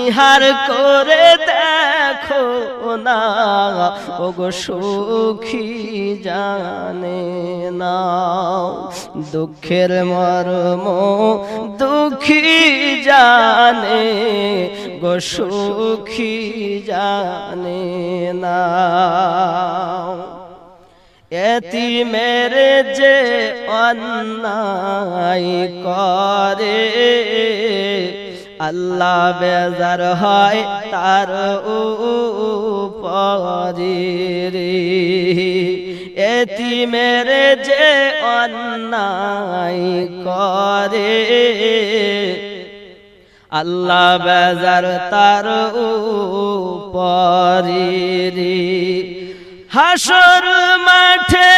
নিহার করে দেখো না, ওগো সুখী জানে না। দুঃখের মর্ম দুঃখী জানে গো, সুখী জানে না। এতিমের যে অন্যায় করে আল্লাহ বেজার হয় তার উপরে রে। এতিমের যে অন্যায় করে আল্লাহ বেজার তার উপরে রে। হাসর মাঠে